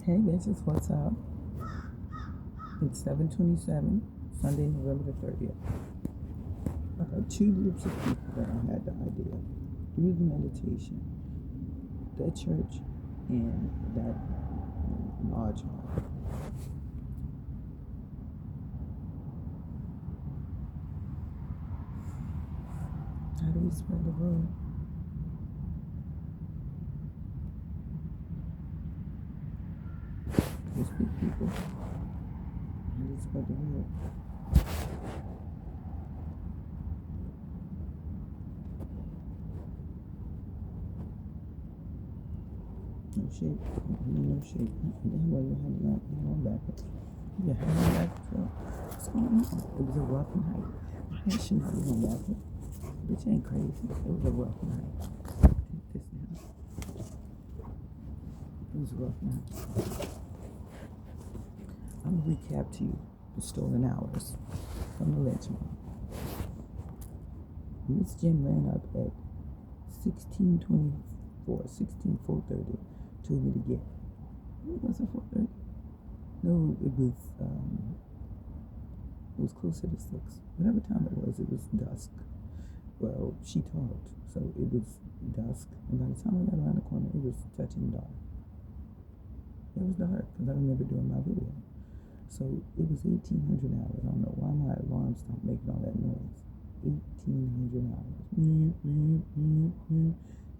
Hey bitches, what's up? It's 7:27, Sunday, November the 30th. I got two groups of people that I had the idea through the meditation, that church, and that lodge hall. How do we spread the word? To speak people. How do we spread the word? No shape. No shape. Damn well you had not on back. You had on back before. What's going on? It was a rough night. I should not be on back. Bitch ain't crazy. It was a rough night. Take this now. It was a rough night. I'm gonna recap to you the stolen hours from the lynch mob. Miss Jen ran up at 16:4:30, told me to get. Was it 4:30? No, it was closer to 6. Whatever time it was dusk. Well, she talked, so it was dusk. And by the time I got around the corner, it was touching dark. It was dark because I remember doing my video. So it was 1,800 hours. I don't know why my alarm stopped making all that noise. 1,800 hours.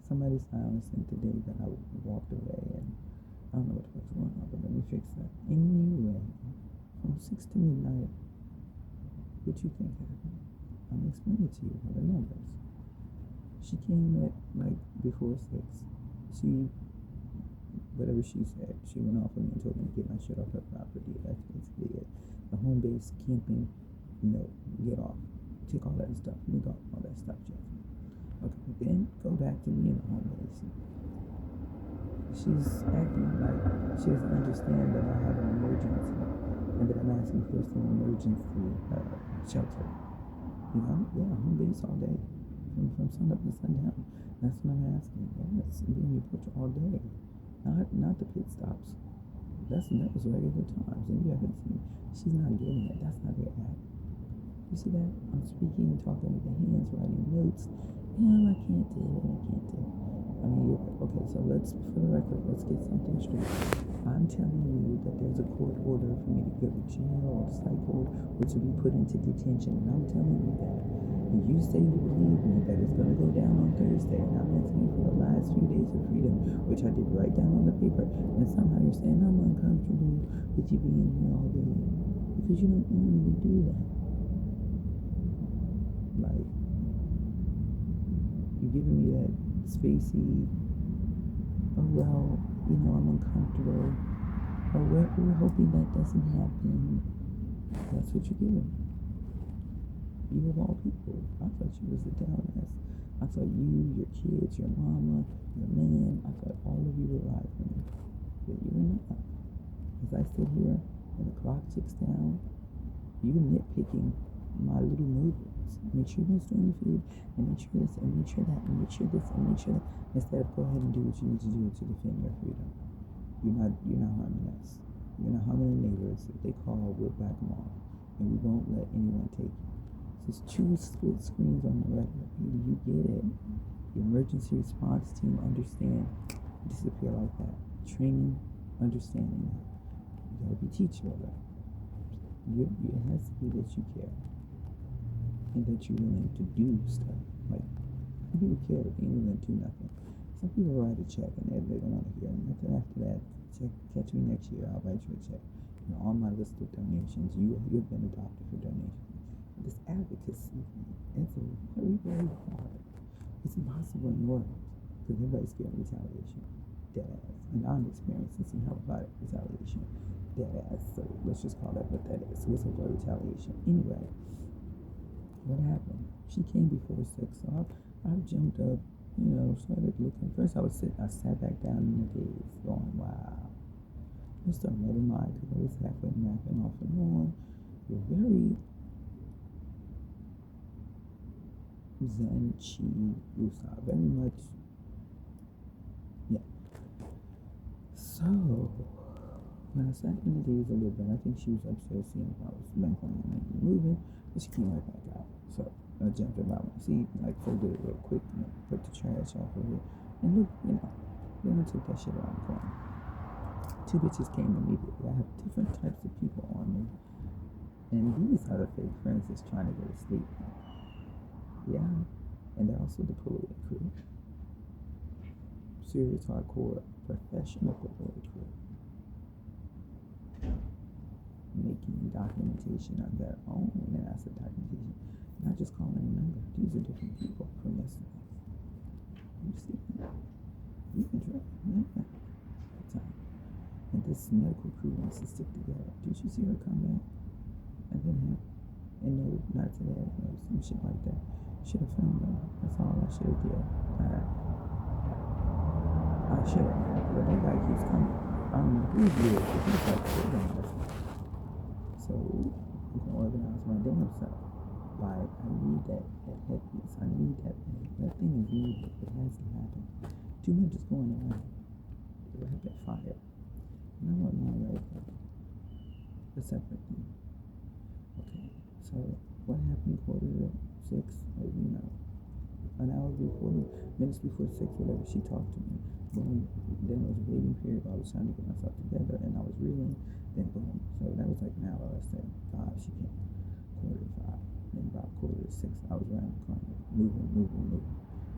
Somebody silenced it today that I walked away, and I don't know what was going on, but let me fix that. Anyway, from 6 to midnight, what you think happened? I'm explaining to you all the numbers. She came at before 6. Whatever she said, she went off of me and told me to get my shit off her property. That's basically it. The home base camping, no, get off. Take all that stuff. Leave off all that stuff, Jeff. Okay, then go back to me in the home base. She's acting like she doesn't understand that I have an emergency and that I'm asking for some emergency shelter. You know, yeah, home base all day. From sun up to sundown. That's what I'm asking. Yes, and being in your porch all day. Not the pit stops. That was regular times, and you haven't seen. She's not getting it. That's not her act. You see that? I'm speaking, talking with the hands, writing notes. I can't do it. I mean, you're okay. So for the record, let's get something straight. I'm telling you that there's a court order for me to go to jail or to cycle or to be put into detention, and I'm telling you that. And you say you believe me that it's going to go down on Thursday, and I'm asking you for the last few days of freedom, which I did write down on the paper, and somehow you're saying I'm uncomfortable with you being here all day because you don't normally do that. Like, you're giving me that spacey, oh well, I'm uncomfortable, or we're hoping that doesn't happen. That's what you're giving me. You of all people. I thought you was the down-ass. I thought you, your kids, your mama, your man, I thought all of you were right for me. But you're not. As I sit here and the clock ticks down, you're nitpicking my little movements. Make sure you're doing the food, and make sure this, and make sure that, and make sure this, and make sure that, instead of go ahead and do what you need to do to defend your freedom. You're not harming us. You're not harming the neighbors. If they call, we'll back them off. And we won't let anyone take you. There's 2 split screens on the record. Either you get it, the emergency response team understand, disappear like that. Training, understanding that. You gotta be teachable though. It has to be that you care. And that you're willing to do stuff. Like, some people care, but they ain't willing to do nothing. Some people write a check and they don't want to hear nothing after that. Catch me next year, I'll write you a check. On my list of donations, you've been adopted for donations. This advocacy, it's very, very hard. It's impossible in the world because everybody's scared of retaliation. Dead ass. And I'm experiencing some hell of retaliation. Dead ass. So let's just call that what that is. Whistleblower retaliation. Anyway, what happened? She came before 6, so I jumped up, started looking. First I sat back down in the days going, wow. I started letting my, because I was halfway napping off and on. You're very Zen, Chi, Wusa, very much, yeah. So, When I sat in the days a little bit, I think she was upstairs seeing if I was blinking and moving, but she came right back out. So I jumped about my seat, like folded it real quick, and put the trash off of it, and look, then I took that shit around the corner. Two bitches came immediately. I have different types of people on me, and these are the fake friends that's trying to go to sleep. Yeah, and they're also the Polaroid crew. Serious, hardcore, professional Polaroid crew. Making documentation of their own, and I said documentation, not just calling a number. These are different people from yesterday. You see that? You can try. Yeah. And this medical crew wants to stick together. Did you see her come back? And then him? And no, not today. No, some shit like that. Should have filmed them. That's all I should have did. I should have. But that guy keeps coming. I don't know who he is, but he's like organized. So I'm gonna organize my damn self. Like, I need that headpiece. I need that thing. That thing is needed. It has to happen. Too much is going on. Rapid fire. And I want my rapid. A separate thing. Okay. So what happened 5:45? An hour before, minutes before 6, whatever, she talked to me. Boom. Then there was a waiting period. I was trying to get myself together, and I was reeling. Then boom. So that was like an hour. I said 5. She came 5:45. Then about 5:45, I was around the corner, moving.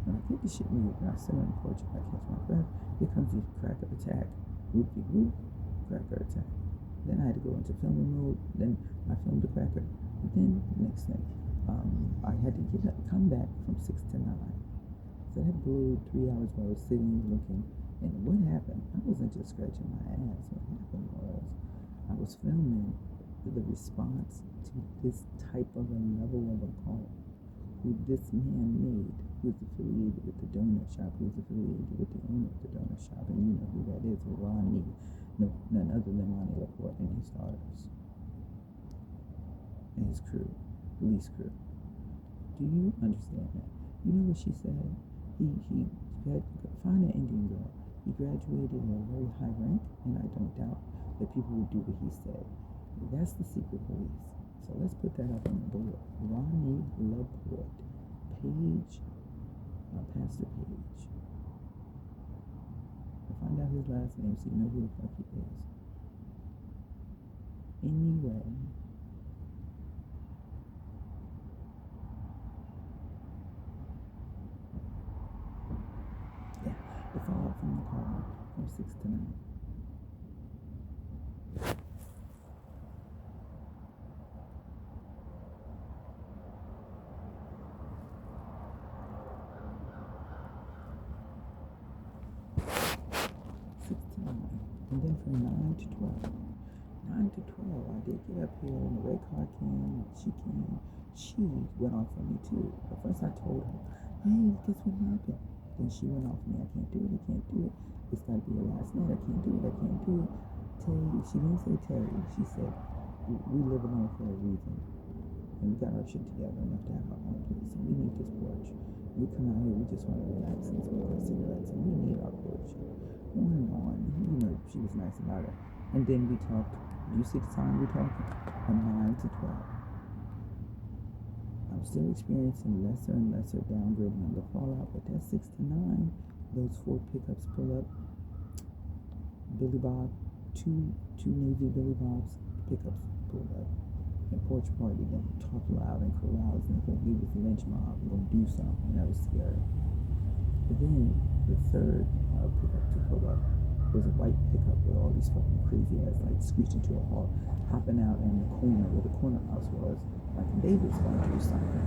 When I get the shit moved, and I sit on the porch, and I catch my breath. Here comes the cracker attack. Whoop, cracker attack. Then I had to go into filming mode. Then I filmed the cracker. Then next thing, I had to come back from 6 to 9. So that blew 3 hours while I was sitting looking. And what happened? I wasn't just scratching my ass. What happened was I was filming the response to this type of a level of a call who this man made, who's affiliated with the donut shop, who's affiliated with the owner of the donut shop, and you know who that is, Ronnie, none other than Ronnie Laporte and his daughters and his crew, police crew. Do you understand that? You know what she said? He find an Indian girl. He graduated at a very high rank, and I don't doubt that people would do what he said. That's the secret police. So let's put that up on the board. Ronnie Laporte, Pastor Page. Find out his last name so you know who the fuck he is. Anyway. Yeah, the fallout from the car from 6 to 9. And then from 9 to 12. 9 to 12, I did get up here, and the red car came, she came. She went off on me too. At first I told her, hey, guess what happened? Then she went off on me, I can't do it. It's gotta be your last night, I can't do it. Terry, she didn't say Terry, she said, we live alone for a reason. And we got our shit together enough to have our own place, and we need this porch. We come out here, we just want to relax and smoke our cigarettes, and we need our porch. On and on. She was nice about it. And then we talked. You see the time we talked? From 9 to 12. I'm still experiencing lesser and lesser downgrading on the fallout, but that 6 to 9, those 4 pickups pull up. Billy Bob, two Navy Billy Bobs pickups pull up. And porch party gonna talk loud and carouse and think he was a lynch mob and gonna do something. That was scary. But then the third pickup to pull up was a white pickup with all these fucking crazy ass lights screeching to a halt, hopping out in the corner where the corner house was, like they was gonna do something.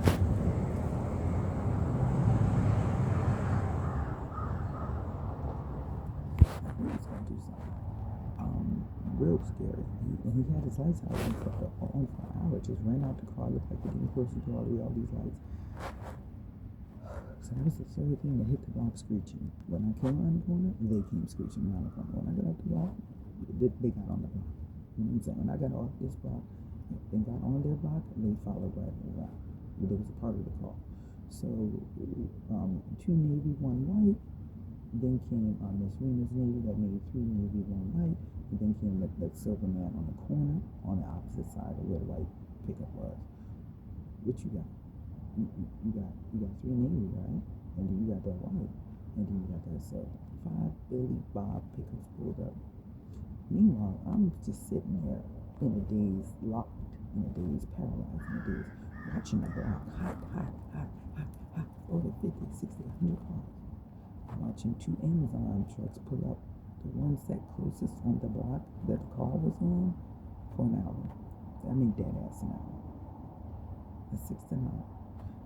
Real scary. He had his lights out on for an hour, just ran out the car, looked like he didn't push the door with all these lights. So that was the third thing that hit the block screeching. When I came around the corner, they came screeching around the corner. When I got off the block, they got on the block. You know what I'm saying? When I got off this block and got on their block, they followed right around. But it was a part of the call. So 2 Navy, 1 white. Then came Miss Rena's Navy that made 3 Navy, 1 white. And then seeing the silver man on the corner on the opposite side of where the white pickup was. What you got? You got three navy, right? And then you got that white. And then you got that silver. 5 Billy Bob pickups pulled up. Meanwhile, I'm just sitting there in a daze, locked in a daze, paralyzed in a daze, watching the block, hot, over 50, 60, 100 cars. Watching 2 Amazon trucks pull up, the ones that closest on the block that the car was on, for an hour. I mean, dead ass an hour. At 6 to 9.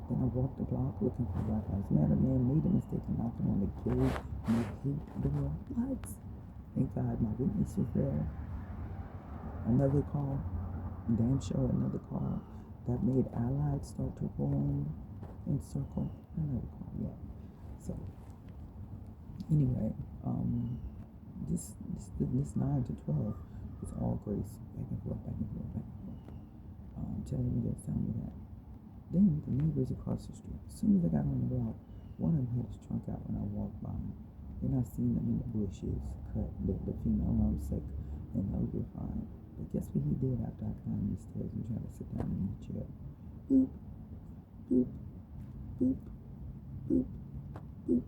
Then I walked the block looking for Black Lives Matter man, made a mistake and knocked on the gate and the gate door. What? Thank God my witness was there. Another car, damn sure another car that made Allied start to roam and circle. Another car, yeah. So anyway, this 9 to 12 was all grace, back and forth. Telling me this, telling me that. Then the neighbors across the street. As soon as I got on the block, one of them had his trunk out when I walked by. Then I seen them in the bushes, cut the female sick, and no, you're fine. But guess what he did after I climbed these stairs and tried to sit down in the chair? Boop, boop, boop, boop, boop, boop,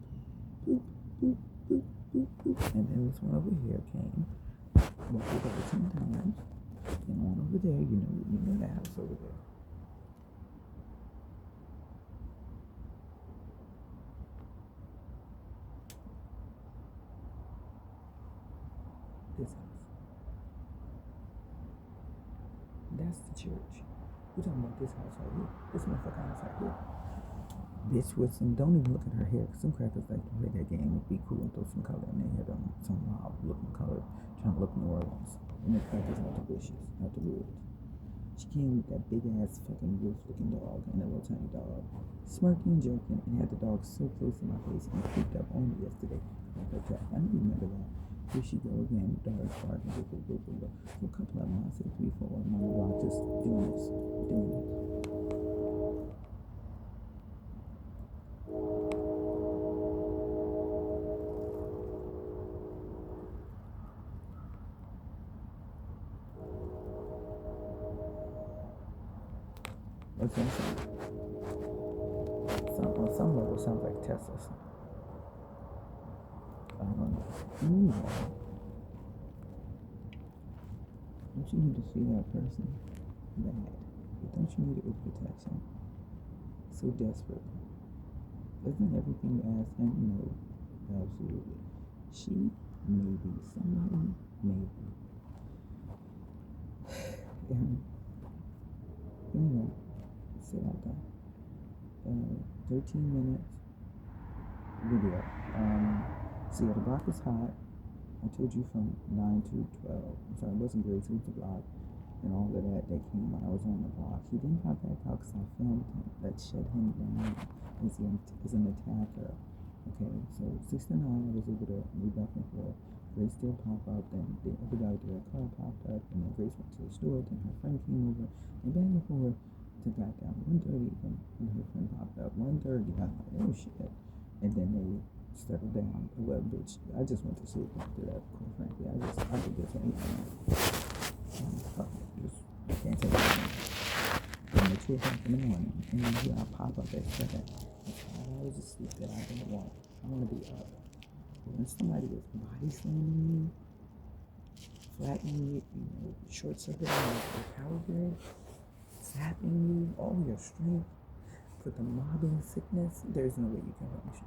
boop, boop, boop, boop. And then this one over here came, walked it over 10 times, and on over there, you know the house over there. This house. That's the church. We're talking about this house right here. This motherfucker house right here. Bitch with some, don't even look at her hair, because some crackers like to play that game and be cool and throw some color in their head on some wild looking color, trying to look New Orleans. And the crackers out the bushes, out the woods. She came with that big ass fucking wolf looking dog and a little tiny dog, smirking and jerking, and had the dog so close to my face and creeped up on me yesterday. Like a cat. I don't remember that. Here she go again, dog barking, go. So a couple of them, I said 3, 4 on my block, just doing this. What's that sound? On some level, it sounds like Tesla. I don't know. Don't you need to see that person? Bad. But don't you need it with protection? So desperate. Isn't everything you ask him? No. Absolutely. She may be somebody, maybe. Anyway, sit out there. 13 minutes video. So yeah, the block was hot. I told you from 9 to 12. I'm sorry, it wasn't great. It was the block and all of that came when I was on the block. He didn't pop back out because I filmed him. That shut him down as an attacker. Okay, so 6 to 9, I was able to move back and forth. Grace still popped up, then the other guy with the red car popped up, and then Grace went to the store, then her friend came over, and back and forth to goddamn 1:30 when her friend popped up. 1:30, I'm like, oh shit. And then they settled down. Well, bitch, I just went to sleep after that, quite frankly. I did this anything. I can't take it anymore. And at 2 o'clock in the morning, and then here I pop up at 7. I was asleep that I didn't want. I want to be up. When somebody is body slamming you, flattening you, short circuiting your power grid, zapping you, all your strength, for the mobbing sickness, there's no way you can function.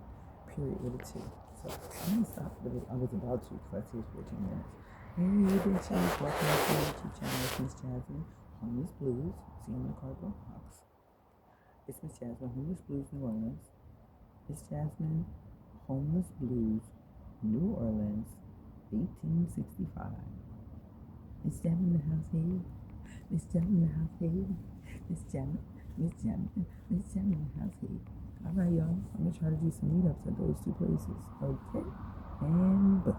Period with a T. So I'm gonna stop. I was about to, because I see it's 14 minutes. Hey, bitches, welcome to the YouTube channel. It's Miss Jasmine, Homeless Blues. See you in the cardboard box. It's Miss Jasmine, Homeless Blues, New Orleans. Miss Jasmine, Homeless Blues, New Orleans, 1865. Miss Jasmine in the house here. Miss Jasmine in the house here. Miss Jasmine in the house here. All right, y'all. I'm gonna try to do some meetups at those 2 places. Okay, and boom.